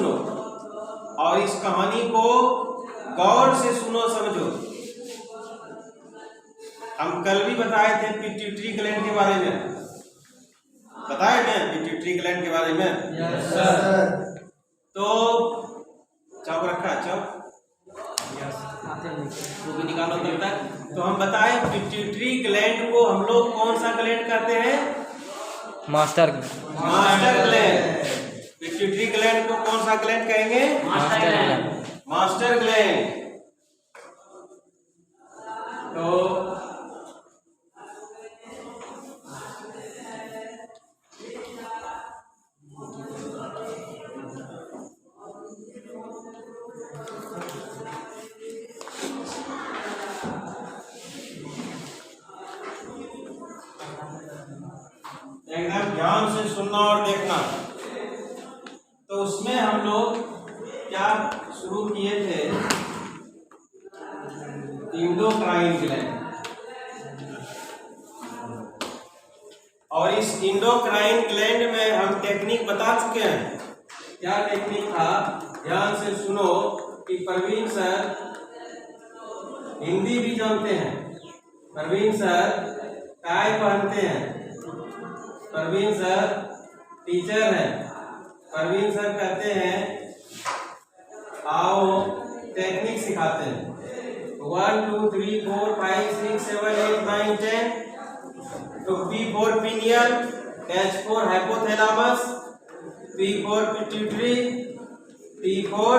सुनो और इस कहानी को गौर से सुनो, समझो। हम कल भी बताए थे पिट्यूटरी ग्लैंड के बारे में, बताए मैं पिट्यूटरी ग्लैंड के बारे में। Yes sir. तो चौक रखा, चौक वो भी निकालो तब तक। तो हम बताए पिट्यूटरी ग्लैंड को हम लोग कौन सा ग्लैंड कहते हैं? Master gland. पिट्यूटरी ग्लैंड को कौन सा ग्लैंड कहेंगे? Master gland. तो एकदम ध्यान से सुनना और देखना। तो उसमें हम लोग क्या शुरू किए थे? Endocrine gland. और इस इंडोक्राइन ग्लैंड में हम टेक्निक बता चुके हैं। क्या टेक्निक था? ध्यान से सुनो कि प्रवीण सर हिंदी भी जानते हैं, प्रवीण सर टाई पहनते हैं, प्रवीण सर टीचर हैं, प्रवीण सर कहते हैं आओ टेक्निक सिखाते हैं। 1 2 3 4 5 6 7 8 9 10। तो P for pineal, H for hypothalamus, P for pituitary, T for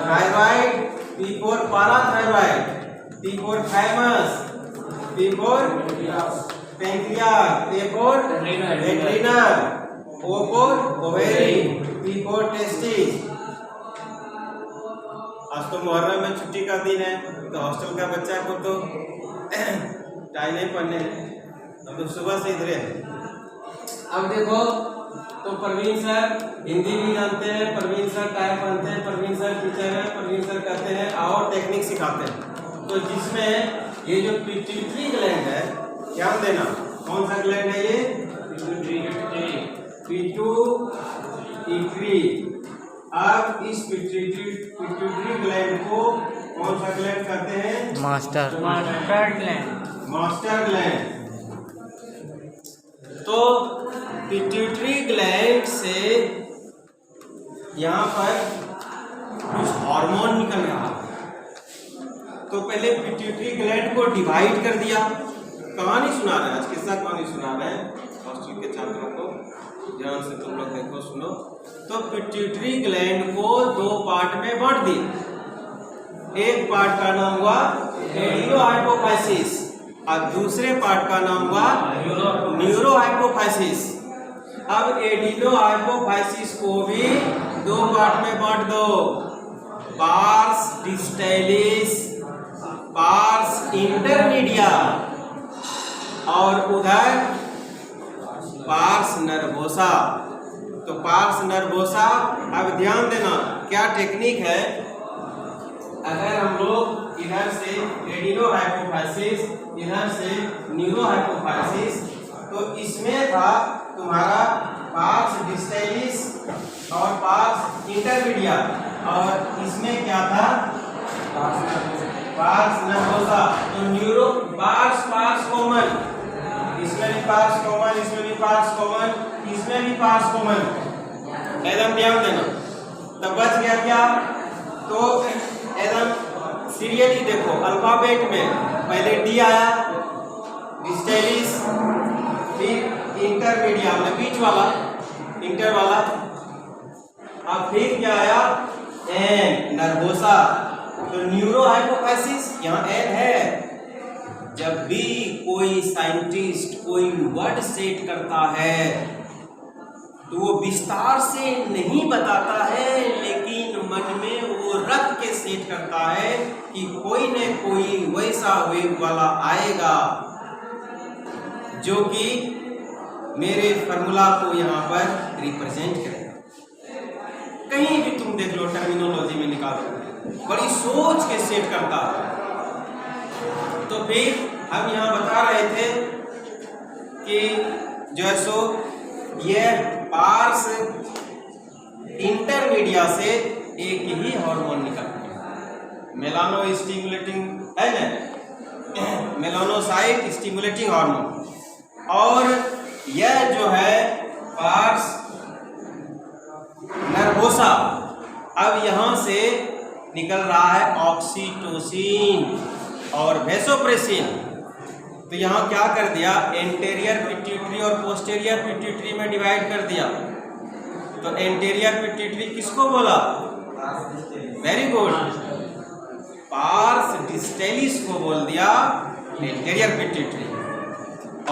thyroid, P for parathyroid, T for thymus, P for pancreas, A for adrenal, O for ovary, P for testes। आज तो मुहर्रम में छुट्टी का दिन है, तो हॉस्टल का बच्चा को तो टाई नहीं पहनने, हम तो सुबह से इधर हैं। अब देखो, तो प्रवीण सर हिंदी भी जानते हैं, प्रवीण सर टाई पहनते हैं, प्रवीण सर टीचर हैं, प्रवीण सर कहते हैं और टेक्निक सिखाते हैं। तो जिसमें ये जो पिट्यूटरी ग्लैंड है, ध्यान देना, कौन सा ग्लैंड है ये? पिट्यूटरी। अब इस पिट्यूटरी ग्लैंड को कौन सा ग्लैंड कहते हैं? Master gland. तो पिट्यूटरी ग्लैंड से यहाँ पर कुछ हार्मोन निकल रहा है। तो पहले पिट्यूटरी ग्लैंड को डिवाइड कर दिया। कहानी सुना रहे हैं आज, किस्सा कहानी सुना रहे हैं हॉस्टल के छात्रों को। ध्यान से तुम लोग देखो, सुनो। तो पिट्यूटरी ग्लैंड को 2 पार्ट में बांट दिया। एक पार्ट का नाम हुआ एडिनोहाइपोफाइसिस और दूसरे पार्ट का नाम हुआ न्यूरोहाइपोफाइसिस। अब एडिनोहाइपोफाइसिस को भी 2 पार्ट में बांट दो, पार्स डिस्टैलिस, पार्स इंटरमीडिया और उधर पार्स नर्वोसा। तो पार्स नर्वोसा। अब ध्यान देना क्या टेक्निक है। अगर हम लोग इधर से एडिनोहाइपोफाइसिस, इधर से न्यूरोहाइपोफाइसिस, तो इसमें था तुम्हारा पार्स डिस्टैलिस और पार्स इंटरमीडिया, और इसमें क्या था? Pars nervosa. तो न्यूरो पार्स कॉमन, इसमें भी पार्स कॉमन, इसमें भी पार्स कॉमन, इसमें भी पार्स कॉमन। एकदम ध्यान देना। तब बच गया क्या? तो एकदम सीरियली देखो, अल्फाबेट में पहले डी आया, डिस्टैलिस, फिर इंटरमीडिया में बीच वाला, इंटर वाला, अब फिर क्या आया? N, nervosa. तो न्यूरोहाइपोफाइसिस, यहाँ एन है। जब भी कोई साइंटिस्ट कोई वर्ड सेट करता है तो वो विस्तार से नहीं बताता है, लेकिन मन में वो रख के सेट करता है कि कोई न कोई वैसा वेव वाला आएगा जो कि मेरे फॉर्मूला को यहाँ पर रिप्रेजेंट करेगा। कहीं भी तुम देख लो, टर्मिनोलॉजी में निकालो, बड़ी सोच के सेट करता है। तो फिर हम यहाँ बता रहे थे कि जो है सो ये पार्स इंटरमीडिया से एक ही हार्मोन निकलते हैं, मेलानो स्टिमुलेटिंग है ना, मेलानोसाइट स्टिमुलेटिंग हार्मोन। और यह जो है पार्स नर्वोसा, अब यहाँ से निकल रहा है ऑक्सीटोसिन और वेसोप्रेसिन। तो यहाँ क्या कर दिया, एंटेरियर पिट्यूटरी और पोस्टेरियर पिट्यूटरी में डिवाइड कर दिया। तो एंटेरियर पिट्यूटरी किसको बोला, वेरी गुड, पार्स डिस्टेलिस को बोल दिया एंटेरियर पिट्यूटरी,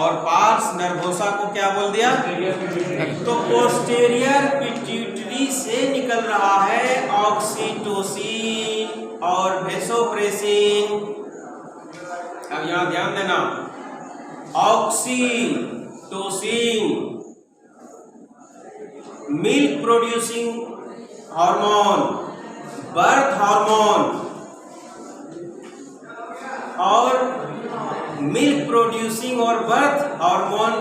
और पार्स नर्वोसा को क्या बोल दिया, तो पोस्टेरियर पिट्यूटरी से निकल रहा है ऑक्सीटोसिन और वेसोप्रेसिन। अब यहां ध्यान देना, oxytocin milk producing hormone, birth hormone, और मिल्क प्रोड्यूसिंग और बर्थ हार्मोन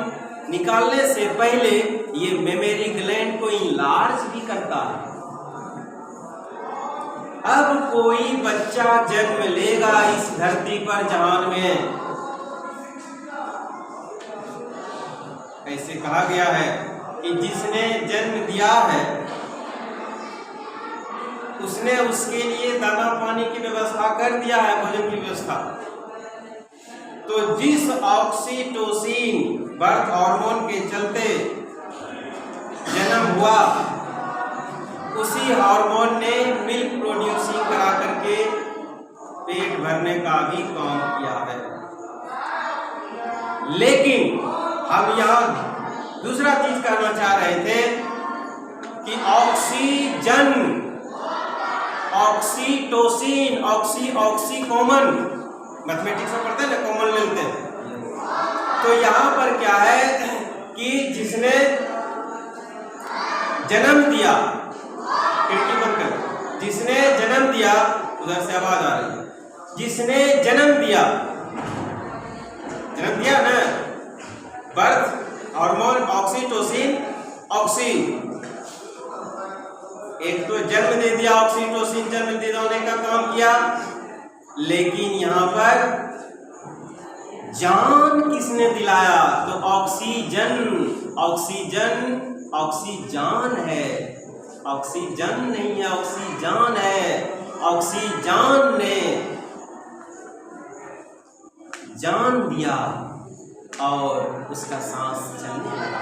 निकालने से पहले ये मेमोरी ग्लैंड को इनलार्ज भी करता है। अब कोई बच्चा जन्म लेगा इस धरती पर जहान में, ऐसे कहा गया है कि जिसने जन्म दिया है उसने उसके लिए दाना पानी की व्यवस्था कर दिया है, भोजन की व्यवस्था। तो जिस ऑक्सीटोसिन बर्थ हार्मोन के चलते जन्म हुआ, उसी हार्मोन ने मिल्क प्रोड्यूसिंग करा करके पेट भरने का भी काम किया है। लेकिन हम यहाँ दूसरा चीज करना चाह रहे थे कि oxygen, oxytocin, oxy common, mathematics में पढ़ते हैं ना, कॉमन लेते हैं। तो यहाँ पर क्या है कि जिसने जन्म दिया, खिड़की बंद कर, जिसने जन्म दिया, उधर से आवाज आ रही है, जिसने जन्म दिया ना, बर्थ हार्मोन ऑक्सीटोसिन, ऑक्सी, एक तो जन्म दे दिया, ऑक्सीटोसिन जन्म दिलाने का काम किया, लेकिन यहाँ पर जान किसने दिलाया, तो ऑक्सीजन, ऑक्सीजन, ऑक्सीजान है, ऑक्सीजन नहीं है, ऑक्सीजान है। ऑक्सीजान ने जान दिया और उसका सांस चलने लगा।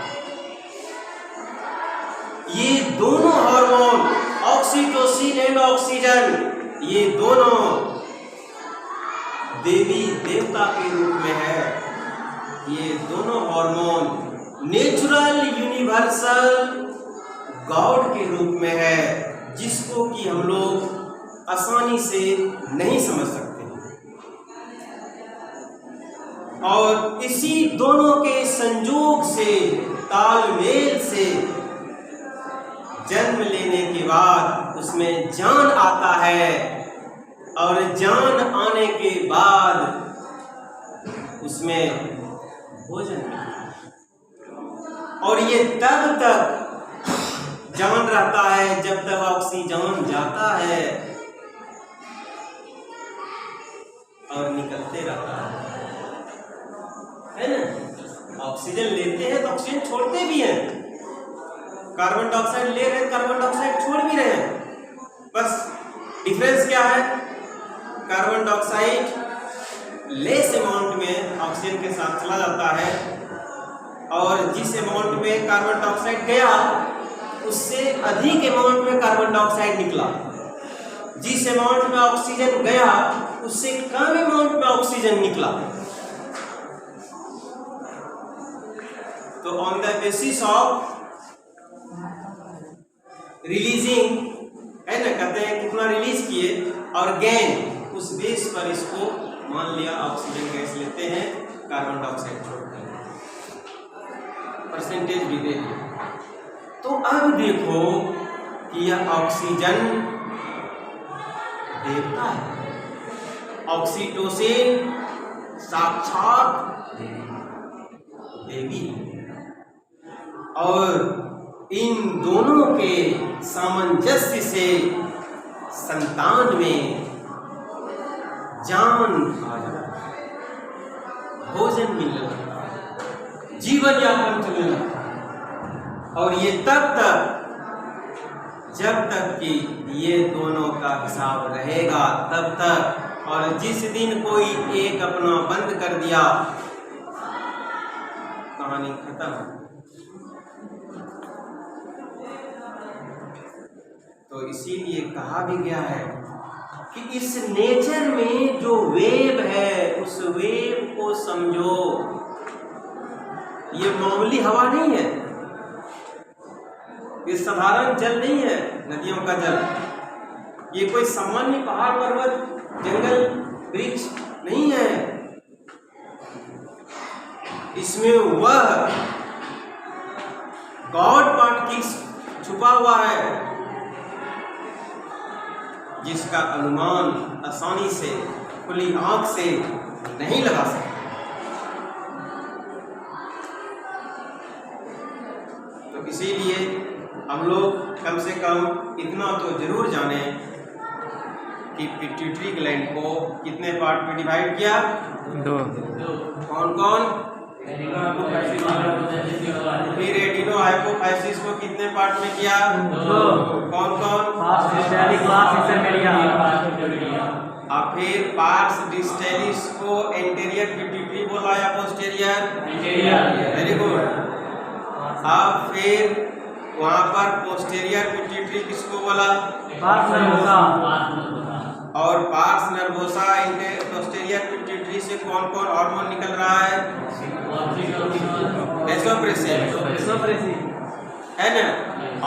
ये दोनों हार्मोन ऑक्सीटोसिन एंड ऑक्सीजन, ये दोनों देवी देवता के रूप में है। ये दोनों हार्मोन नेचुरल यूनिवर्सल गॉड के रूप में है, जिसको कि हम लोग आसानी से नहीं समझ सकते। और इसी दोनों के संयोग से, तालमेल से जन्म लेने के बाद उसमें जान आता है, और जान आने के बाद उसमें भोजन मिलता है। और ये तब तक जान रहता है जब तक ऑक्सीजन जाता है और निकलते रहता है ना। ऑक्सीजन लेते हैं तो ऑक्सीजन छोड़ते भी हैं, कार्बन डाइऑक्साइड ले रहे हैं, कार्बन डाइऑक्साइड छोड़ भी रहे हैं। बस डिफरेंस क्या है, कार्बन डाइऑक्साइड लेस अमाउंट में ऑक्सीजन के साथ चला जाता है, और जिस अमाउंट में कार्बन डाइऑक्साइड गया उससे अधिक अमाउंट में कार्बन डाइऑक्साइड निकला। जिस अमाउंट में ऑक्सीजन गया उससे कम अमाउंट में ऑक्सीजन निकला। तो on the basis of releasing, है ना, कहते हैं कितना रिलीज किए और गेन, उस बेस पर इसको मान लिया ऑक्सीजन गैस लेते हैं, कार्बन डाइऑक्साइड छोड़ते हैं, परसेंटेज भी दे दिया। तो अब देखो कि यह ऑक्सीजन देवता है, ऑक्सीटोसिन साक्षात देवी, और इन दोनों के सामंजस्य से संतान में जान आ जाता है, भोजन मिलने लगता है, जीवन यापन चलने लगता है। और ये तब तक जब तक कि ये दोनों का हिसाब रहेगा तब तक। और जिस दिन कोई एक अपना बंद कर दिया, कहानी खत्म। तो इसीलिए कहा भी गया है कि इस नेचर में जो वेव है उस वेव को समझो। ये मामूली हवा नहीं है, ये साधारण जल नहीं है, नदियों का जल। ये कोई सामान्य पहाड़ पर्वत जंगल वृक्ष नहीं है। इसमें वह गॉड पार्टिकल्स छुपा हुआ है जिसका अनुमान आसानी से खुली आंख से नहीं लगा सकते। तो इसीलिए हम लोग कम से कम इतना तो जरूर जाने कि पिट्यूटरी ग्लैंड को कितने पार्ट में डिवाइड किया? 2। कौन कौन? फिर एडिनो हाइपोफाइसिस को कितने पार्ट में किया? 2। कौन कौन? और फिर पार्स डिस्टेलिस को एंटीरियर पिट्यूटरी बोला या पोस्टीरियर? Very good. अब फिर वहाँ पर पोस्टीरियर पिट्यूटरी किसको बोला? और पार्स नर्वोसा पोस्टीरियर पिट्यूटरी से कौन कौन हार्मोन निकल रहा है? वैसोप्रेसिन है ना।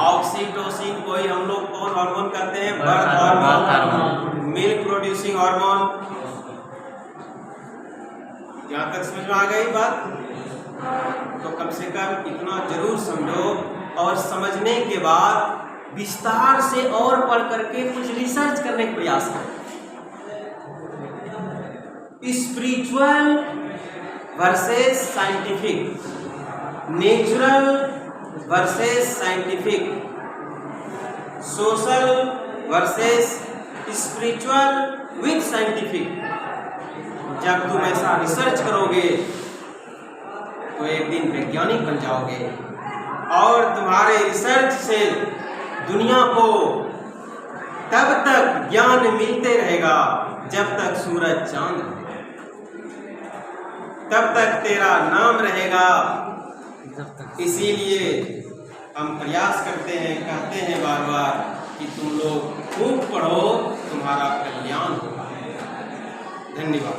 ऑक्सीटोसिन को ही हम लोग कौन हार्मोन कहते हैं? Birth hormone, milk producing hormone. यहाँ तक समझ में आ गई बात? तो कम से कम इतना जरूर समझो और समझने के बाद विस्तार से और पढ़ करके कुछ रिसर्च करने का प्रयास करें। Spiritual versus scientific, natural versus scientific, social versus spiritual with scientific. जब तुम ऐसा रिसर्च करोगे तो एक दिन वैज्ञानिक बन जाओगे और तुम्हारे रिसर्च से दुनिया को तब तक ज्ञान मिलते रहेगा जब तक सूरज चांद रहेगा, तब तक तेरा नाम रहेगा। इसीलिए हम प्रयास करते हैं, कहते हैं बार बार कि तुम लोग खूब पढ़ो, तुम्हारा कल्याण होगा। धन्यवाद।